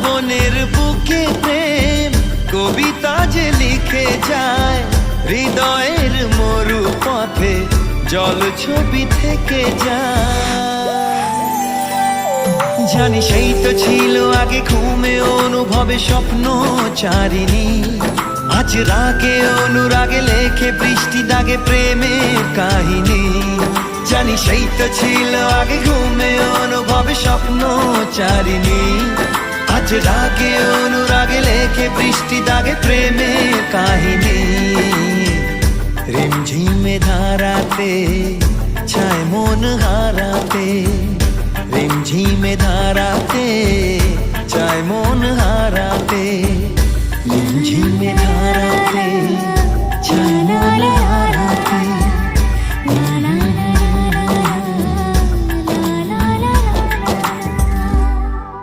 বনের বুকে প্রেম কবিতা যে লিখে যায়, হৃদয়ের মরু পথে জল ছবি থেকে যায়। জানি সেই তো ছিল আগে ঘুমে অনুভবে স্বপ্ন চারিণী, আজ রাগে অনুরাগে লেখে বৃষ্টি দাগে প্রেমের কাহিনী। জানি সেই তো ছিল আগে ঘুমে অনুভবে স্বপ্ন চারিণী, আজ রাগে অনুরাগে লেখে বৃষ্টি দাগে প্রেমের কাহিনী। রিমঝিমে ধারাতে ছায় মন হারাতে, রিমঝিমে ধারাতে চায় মন হারাতে, রিমঝিমে ধারাতে।